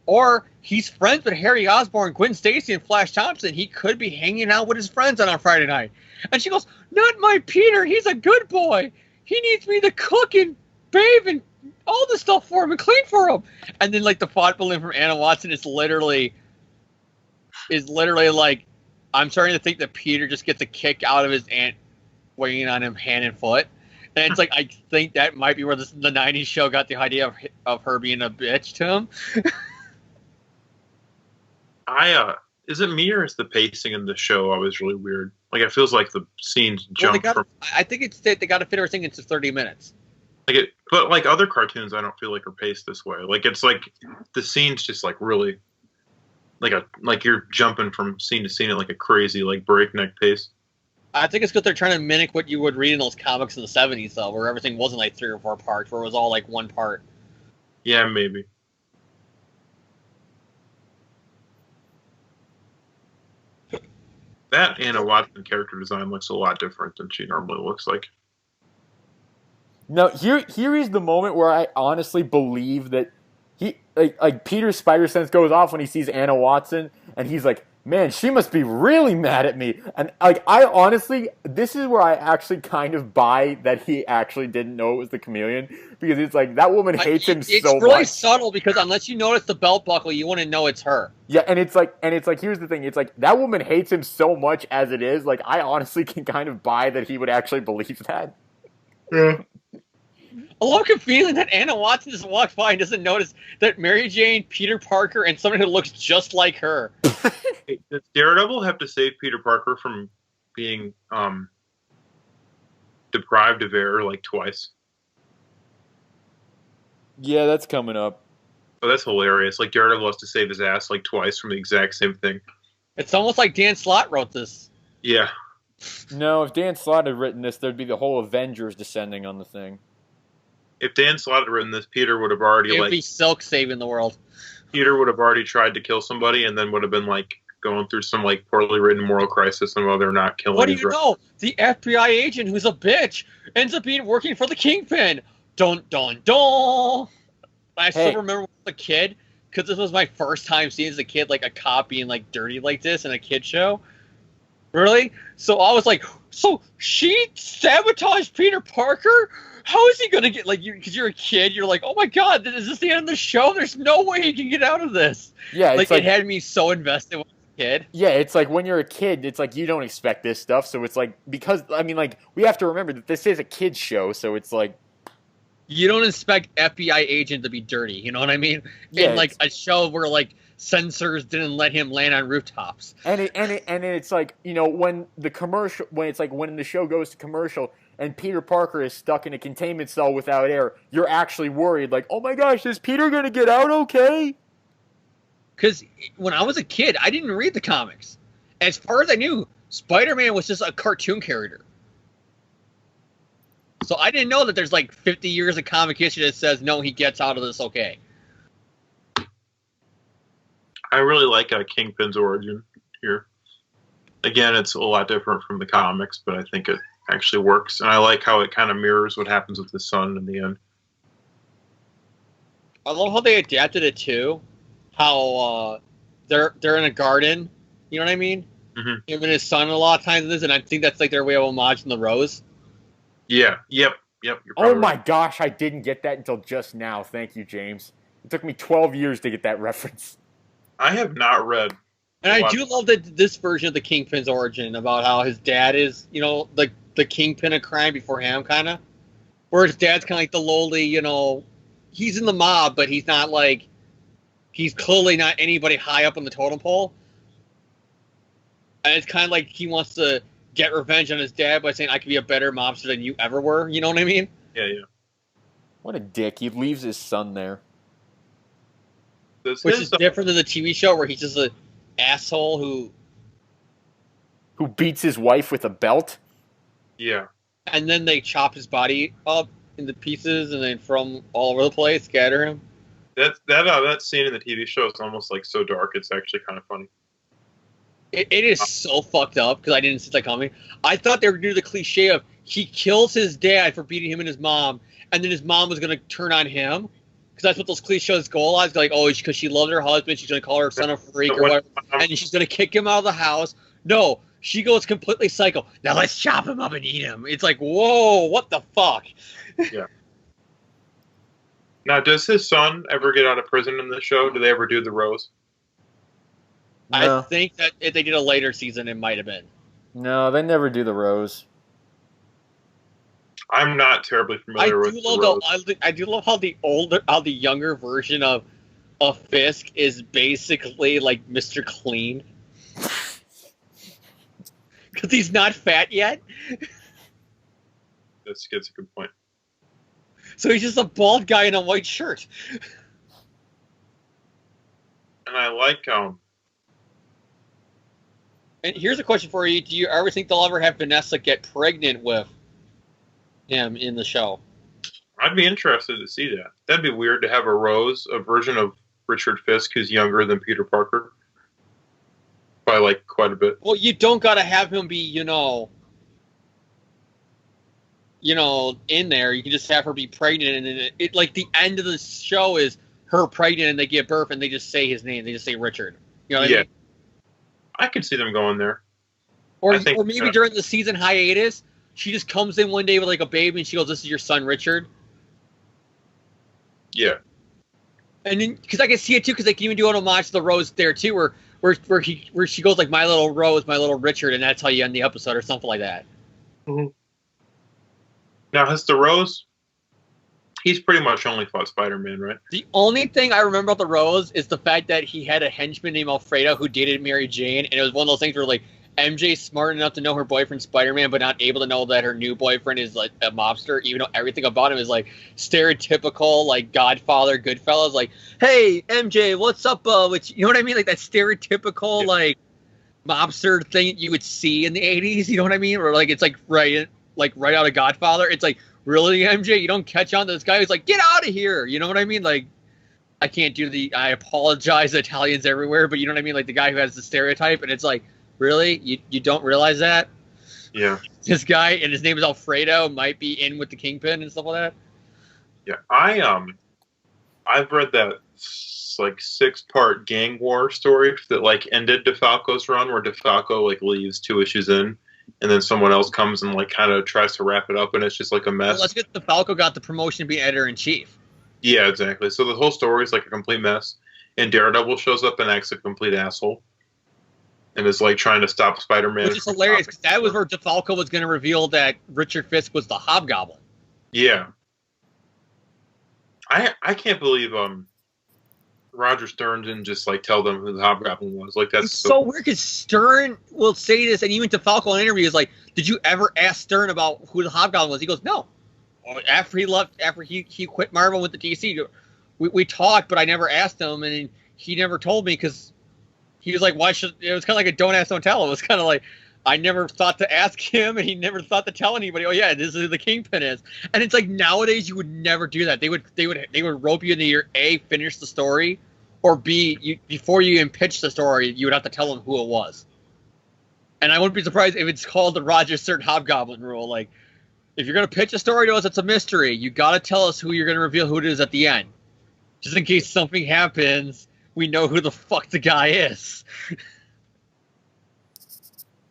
Or he's friends with Harry Osborn, Gwen Stacy, and Flash Thompson. He could be hanging out with his friends on a Friday night. And she goes, not my Peter. He's a good boy. He needs me to cook and bathe and all this stuff for him and clean for him. And then like the thought balloon from Anna Watson is literally like, I'm starting to think that Peter just gets a kick out of his aunt weighing on him hand and foot. And it's like, I think that might be where the 90s show got the idea of her being a bitch to him. Is it me or is the pacing in the show always really weird? Like it feels like the scenes jump from. I think it's that they got to fit everything into 30 minutes. But like other cartoons, I don't feel like are paced this way. Like it's like the scenes just like really, like you're jumping from scene to scene at like a crazy like breakneck pace. I think it's because they're trying to mimic what you would read in those comics in the 70s, though, where everything wasn't like 3 or 4 parts, where it was all like one part. Yeah, maybe. That Anna Watson character design looks a lot different than she normally looks like. No, here is the moment where I honestly believe that he like Peter's spider sense goes off when he sees Anna Watson, and he's like, man, she must be really mad at me. And like I honestly, this is where I actually kind of buy that he actually didn't know it was the chameleon, because it's like that woman hates him so much. It's really subtle, because unless you notice the belt buckle, you wouldn't know it's her. Yeah, and it's like here's the thing, it's like that woman hates him so much as it is. Like I honestly can kind of buy that he would actually believe that. Yeah. A lot of feeling that Anna Watson just walks by and doesn't notice that Mary Jane, Peter Parker, and someone who looks just like her. Hey, does Daredevil have to save Peter Parker from being deprived of air like twice? Yeah, that's coming up. Oh, that's hilarious. Like Daredevil has to save his ass like twice from the exact same thing. It's almost like Dan Slott wrote this. Yeah. No, if Dan Slott had written this, there'd be the whole Avengers descending on the thing. If Dan Slott had written this, Peter would have already It'd be Silk saving the world. Peter would have already tried to kill somebody, and then would have been like going through some like poorly written moral crisis and whether or not killing. What do you know? The FBI agent who's a bitch ends up being working for the Kingpin. Dun dun dun. I still remember when I was a kid, because this was my first time seeing as a kid like a cop being like dirty like this in a kid show. Really? So I was like, so she sabotaged Peter Parker? How is he going to get, like, because you're a kid, you're like, oh my god, is this the end of the show? There's no way he can get out of this. Yeah, it's like it had me so invested when I was a kid. Yeah, it's like when you're a kid, it's like you don't expect this stuff, so it's like, because, I mean, like, we have to remember that this is a kid's show, so it's like... You don't expect FBI agent to be dirty, you know what I mean? Yeah, in, like, a show where, like, censors didn't let him land on rooftops. And it's like, you know, when the show goes to commercial and Peter Parker is stuck in a containment cell without air, you're actually worried, like, oh my gosh, is Peter going to get out okay? Because when I was a kid, I didn't read the comics. As far as I knew, Spider-Man was just a cartoon character. So I didn't know that there's like 50 years of comic history that says, no, he gets out of this okay. I really like Kingpin's origin here. Again, it's a lot different from the comics, but I think it actually works. And I like how it kind of mirrors what happens with his son in the end. I love how they adapted it too. How they're in a garden, you know what I mean? Mm-hmm. Him and his son a lot of times in this, and I think that's like their way of homage in the Rose. Yeah, yep. Oh my gosh, I didn't get that until just now. Thank you, James. It took me 12 years to get that reference. I have not read. And I do love that this version of the Kingpin's origin, about how his dad is, you know, the Kingpin of crime before him, kind of. Where his dad's kind of like the lowly, you know, he's in the mob, but he's not like, he's clearly not anybody high up on the totem pole. And it's kind of like he wants to get revenge on his dad by saying, I could be a better mobster than you ever were. You know what I mean? Yeah. What a dick. He leaves his son there. Which is different than the TV show where he's just an asshole who beats his wife with a belt. Yeah. And then they chop his body up into pieces and then from all over the place, scatter him. That scene in the TV show is almost like so dark. It's actually kind of funny. It is so fucked up because I didn't see that coming. I thought they were going to do the cliche of he kills his dad for beating him and his mom, and then his mom was going to turn on him. Because that's what those cliches go on. Like, oh, because she loved her husband, she's going to call her son a freak or whatever, and she's going to kick him out of the house. No, she goes completely psycho. Now let's chop him up and eat him. It's like, whoa, what the fuck? Yeah. Now, does his son ever get out of prison in this show? Do they ever do the Rose? No. I think that if they did a later season, it might have been. No, they never do the Rose. I'm not terribly familiar with the Rose. I do love how the younger version of Fisk is basically like Mr. Clean. Because he's not fat yet. That's a good point. So he's just a bald guy in a white shirt. And I like And here's a question for you: do you ever think they'll ever have Vanessa get pregnant with him in the show? I'd be interested to see that. That'd be weird to have a version of Richard Fisk who's younger than Peter Parker. By like quite a bit. Well, you don't gotta have him be, in there. You can just have her be pregnant, and then it like the end of the show is her pregnant, and they give birth, and they just say his name. They just say Richard. You know what I mean? I could see them going there. Or maybe during the season hiatus, she just comes in one day with like a baby, and she goes, "This is your son, Richard." Yeah. And then, because I can see it too, because they can even do an homage to the Rose there too, where she goes like, "My little Rose, my little Richard," and that's how you end the episode, or something like that. Mm-hmm. Now, has the Rose? He's pretty much only fought Spider-Man, right? The only thing I remember about the Rose is the fact that he had a henchman named Alfredo who dated Mary Jane, and it was one of those things where like MJ's smart enough to know her boyfriend's Spider-Man, but not able to know that her new boyfriend is like a mobster, even though everything about him is like stereotypical, like Godfather, Goodfellas, like, "Hey, MJ, what's up?" Which, you know what I mean? Like that stereotypical, like, mobster thing you would see in the 80s, you know what I mean? Or like it's like right out of Godfather. It's like, really, MJ? You don't catch on to this guy who's like, "Get out of here!" You know what I mean? Like, I can't do I apologize, Italians everywhere, but you know what I mean? Like the guy who has the stereotype, and it's like, really? You don't realize that? Yeah. This guy, and his name is Alfredo, might be in with the Kingpin and stuff like that? Yeah. I've read that like 6-part gang war story that like ended DeFalco's run, where DeFalco like leaves 2 issues in, and then someone else comes and like kind of tries to wrap it up, and it's just like a mess. Well, let's get DeFalco got the promotion to be editor-in-chief. Yeah, exactly. So the whole story is like a complete mess, and Daredevil shows up and acts a complete asshole, and is like trying to stop Spider-Man. Which is hilarious, because that was where DeFalco was going to reveal that Richard Fisk was the Hobgoblin. Yeah. I can't believe Roger Stern didn't just like tell them who the Hobgoblin was. Like that's it's so weird, because Stern will say this, and even DeFalco in an interview is like, "Did you ever ask Stern about who the Hobgoblin was?" He goes, "No." After he left, after he quit Marvel with the DC, we talked, but I never asked him, and he never told me, because he was like, "Why should?" It was kind of like a "don't ask, don't tell." It was kind of like, I never thought to ask him, and he never thought to tell anybody. "Oh yeah, this is who the Kingpin is." And it's like nowadays you would never do that. They would rope you into your A, finish the story, or B, before you even pitch the story, you would have to tell them who it was. And I wouldn't be surprised if it's called the Roger Stern Hobgoblin rule. Like, if you're gonna pitch a story to us, it's a mystery. You gotta tell us who you're gonna reveal who it is at the end, just in case something happens. We know who the fuck the guy is.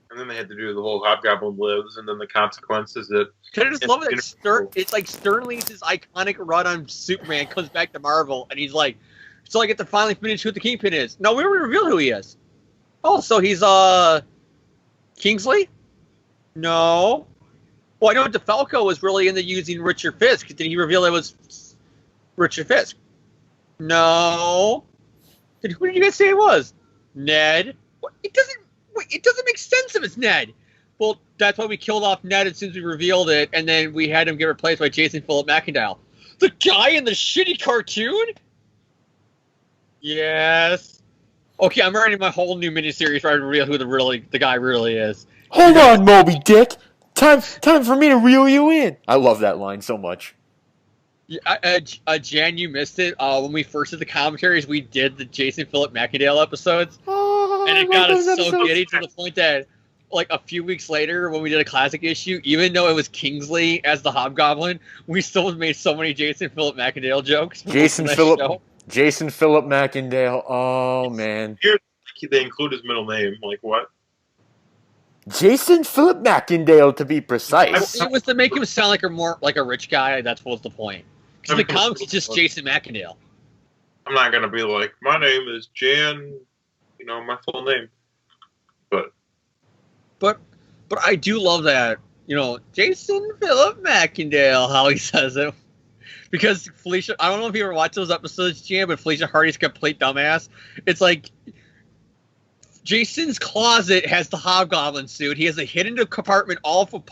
And then they had to do the whole Hobgoblin lives, and then the consequences that. I just love that Stern. It's like Stern leaves his iconic run on Superman, comes back to Marvel, and he's like, "So I get to finally finish who the Kingpin is." No, we already revealed who he is. Oh, so he's Kingsley? No. Well, I know DeFalco was really into using Richard Fisk. Did he reveal it was Richard Fisk? No. Who did you guys say it was? Ned. What? It doesn't make sense if it's Ned. Well, that's why we killed off Ned as soon as we revealed it, and then we had him get replaced by Jason Philip McIntyre. The guy in the shitty cartoon? Yes. Okay, I'm writing my whole new miniseries where I reveal who the guy really is. Hold on, Moby Dick. Time for me to reel you in. I love that line so much. Jan, you missed it. When we first did the commentaries, we did the Jason Philip McIntyre episodes. And it got us so giddy to the point that, like, a few weeks later, when we did a classic issue, even though it was Kingsley as the Hobgoblin, we still made so many Jason Philip McIntyre jokes. Jason Philip McIntyre. Oh, man. Here, they include his middle name. Like, what? Jason Philip McIntyre, to be precise. It was to make him sound like a rich guy. That was the point. Because the comics is just Jason McIntyre. I'm not gonna be like, my name is Jan, my full name. But I do love that, Jason Philip McIntyre, how he says it. Because Felicia, I don't know if you ever watched those episodes, Jan, but Felicia Hardy's complete dumbass. It's like, Jason's closet has the Hobgoblin suit. He has a hidden compartment all for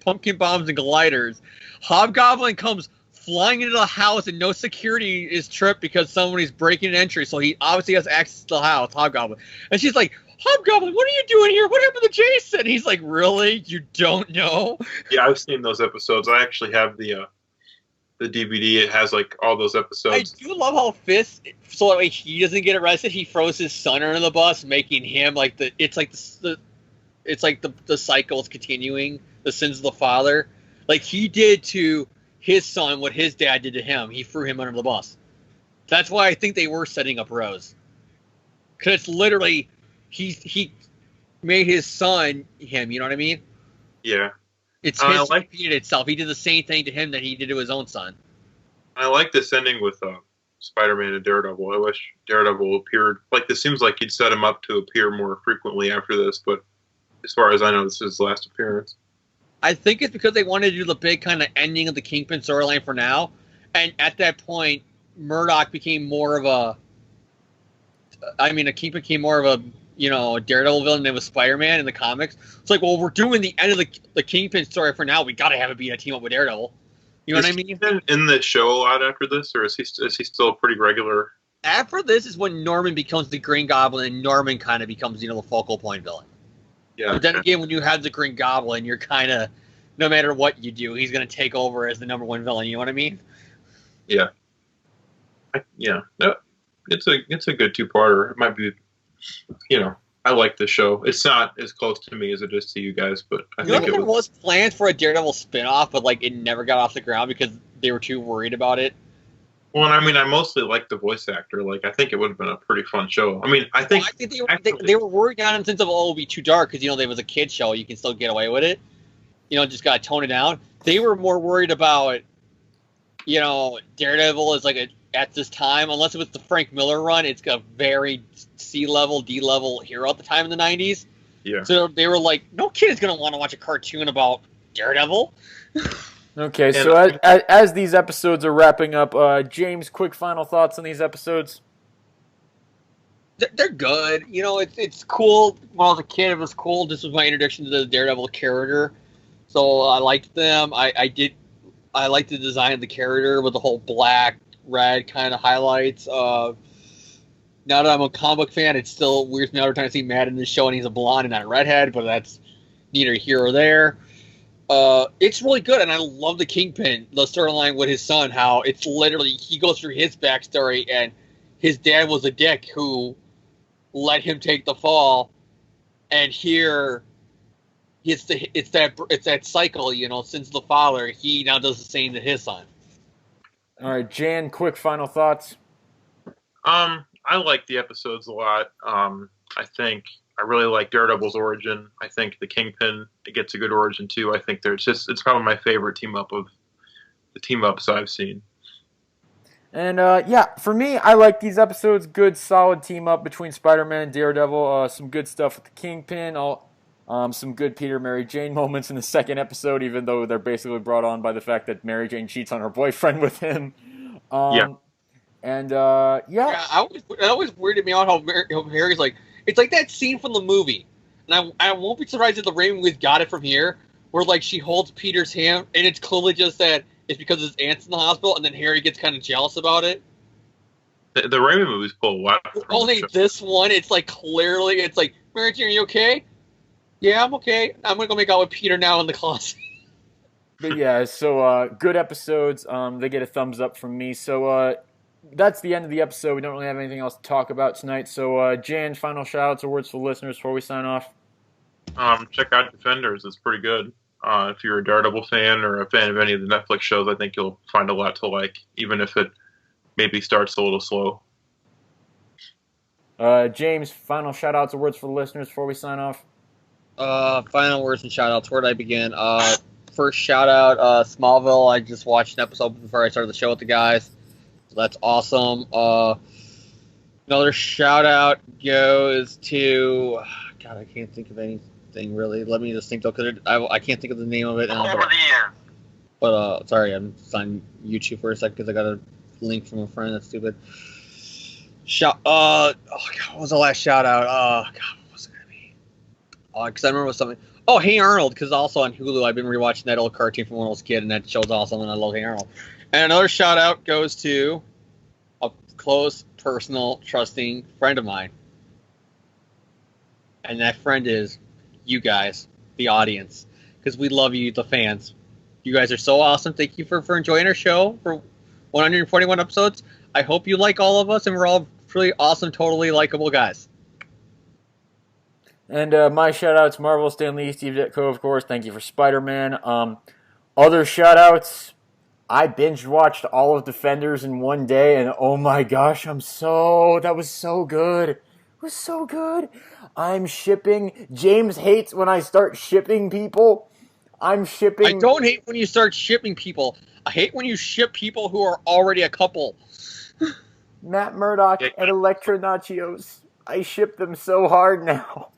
pumpkin bombs and gliders. Hobgoblin comes flying into the house and no security is tripped because somebody's breaking an entry, so he obviously has access to the house, Hobgoblin. And she's like, Hobgoblin, what are you doing here? What happened to Jason? And he's like, really? You don't know? Yeah, I've seen those episodes. I actually have the DVD. It has like all those episodes. I do love how Fist, so that way he doesn't get arrested, he throws his son under the bus, making him like the cycle is continuing, the sins of the father. Like he did to his son what his dad did to him. He threw him under the bus. That's why I think they were setting up Rose. Because it's literally, he made his son him, you know what I mean? Yeah. It's his repeated itself. He did the same thing to him that he did to his own son. I like this ending with Spider-Man and Daredevil. I wish Daredevil appeared. Like, this seems like he'd set him up to appear more frequently after this, but as far as I know, this is his last appearance. I think it's because they wanted to do the big kind of ending of the Kingpin storyline for now. And at that point, Murdoch became more of a... Kingpin became more of a, a Daredevil villain than was Spider-Man in the comics. It's like, well, we're doing the end of the Kingpin story for now. We got to have it be a team up with Daredevil. You know what I mean? In the show a lot after this, or is he still pretty regular? After this is when Norman becomes the Green Goblin, and Norman kind of becomes, the focal point villain. Yeah. But then again, when you have the Green Goblin, you're kind of, no matter what you do, he's going to take over as the number one villain. You know what I mean? Yeah. No, it's a good two-parter. It might be, I like the show. It's not as close to me as it is to you guys, but I think there was plans for a Daredevil spinoff, but it never got off the ground because they were too worried about it. Well, I mostly like the voice actor. I think it would have been a pretty fun show. I think they were worried on it since it'll be too dark because there was a kid show. You can still get away with it. Just got to tone it down. They were more worried about, Daredevil is at this time, unless it was the Frank Miller run, it's a very C-level, D-level hero at the time in the 90s. Yeah. So they were like, no kid is going to want to watch a cartoon about Daredevil. Okay, so as these episodes are wrapping up, James, quick final thoughts on these episodes? They're good. It's cool. When I was a kid, it was cool. This was my introduction to the Daredevil character. So I liked them. I liked the design of the character with the whole black, red kind of highlights. Now that I'm a comic book fan, it still weirds me out every time I see Matt in this show and he's a blonde and not a redhead, but that's neither here or there. It's really good, and I love the Kingpin, the storyline with his son, how it's literally, he goes through his backstory, and his dad was a dick who let him take the fall, and here, it's that cycle, since the father, he now does the same to his son. All right, Jan, quick final thoughts. I like the episodes a lot. I really like Daredevil's origin. I think the Kingpin, it gets a good origin too. I think it's probably my favorite team up of the team ups I've seen. And for me, I like these episodes. Good, solid team up between Spider-Man and Daredevil. Some good stuff with the Kingpin. Some good Peter Mary Jane moments in the second episode, even though they're basically brought on by the fact that Mary Jane cheats on her boyfriend with him. Yeah. And it always weirded me out how Harry's like, it's like that scene from the movie, and I won't be surprised if the Raven movies got it from here, where she holds Peter's hand, and it's clearly just that it's because his aunt's in the hospital, and then Harry gets kind of jealous about it. The Raven movies pull a lot. Only this one, it's clearly, it's like, Mary Jane, are you okay? Yeah, I'm okay. I'm gonna go make out with Peter now in the closet. But yeah, so good episodes. They get a thumbs up from me. So that's the end of the episode. We don't really have anything else to talk about tonight. So Jan, final shout-outs or words for the listeners before we sign off? Check out Defenders. It's pretty good. If you're a Daredevil fan or a fan of any of the Netflix shows, I think you'll find a lot to like, even if it maybe starts a little slow. James, final shout-outs or words for the listeners before we sign off? Final words and shout-outs. Where did I begin? First shout-out, Smallville. I just watched an episode before I started the show with the guys. So that's awesome. Another shout-out goes to... God, I can't think of anything, really. Let me just think, though, because I can't think of the name of it. But, sorry, I'm on YouTube for a second because I got a link from a friend. That's stupid. What was the last shout-out? God, what was Because I remember something. Oh, Hey Arnold, because also on Hulu, I've been rewatching that old cartoon from when I was a kid, and that show's awesome, and I love Hey Arnold. And another shout out goes to a close, personal, trusting friend of mine. And that friend is you guys, the audience, because we love you, the fans. You guys are so awesome. Thank you for enjoying our show for 141 episodes. I hope you like all of us, and we're all really awesome, totally likable guys. And my shout-outs, Marvel, Stan Lee, Steve Ditko, of course. Thank you for Spider-Man. Other shout-outs, I binge-watched all of Defenders in one day, and oh my gosh, that was so good. It was so good. I'm shipping. James hates when I start shipping people. I'm shipping. I don't hate when you start shipping people. I hate when you ship people who are already a couple. Matt Murdock and Electra Nachios. I ship them so hard now.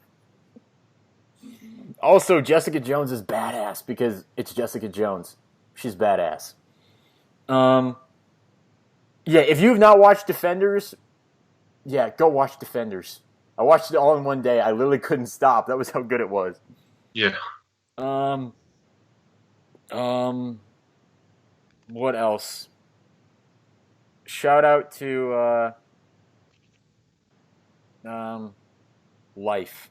Also, Jessica Jones is badass because it's Jessica Jones. She's badass. Yeah, if you've not watched Defenders, yeah, go watch Defenders. I watched it all in one day. I literally couldn't stop. That was how good it was. Yeah. What else? Shout out to life.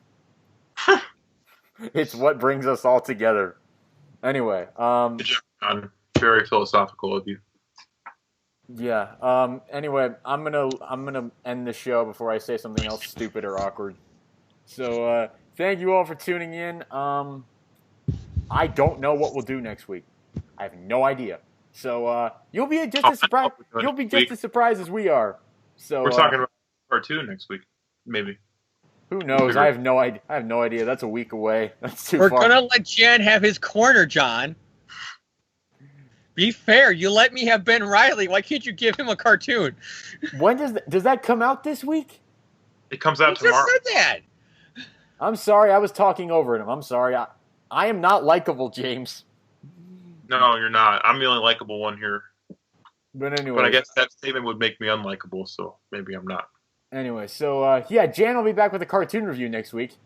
It's what brings us all together. Anyway, Good job, John. Very philosophical of you. Yeah. Anyway, I'm gonna end the show before I say something else stupid or awkward. So thank you all for tuning in. I don't know what we'll do next week. I have no idea. So you'll be just as surprised. You'll be just as surprised as we are. So we're talking about cartoon next week, maybe. Who knows? I have no idea. That's a week away. That's too far. We're gonna let Jan have his corner, John. Be fair. You let me have Ben Reilly. Why can't you give him a cartoon? When does that come out this week? It comes out tomorrow. You just said that. I'm sorry. I was talking over him. I'm sorry. I am not likable, James. No, you're not. I'm the only likable one here. But anyway. But I guess that statement would make me unlikable, so maybe I'm not. Anyway, so yeah, Jan will be back with a cartoon review next week.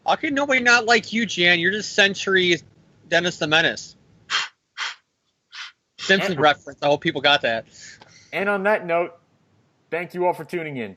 How can nobody not like you, Jan? You're just Century Dennis the Menace. Simpsons reference. I hope people got that. And on that note, thank you all for tuning in.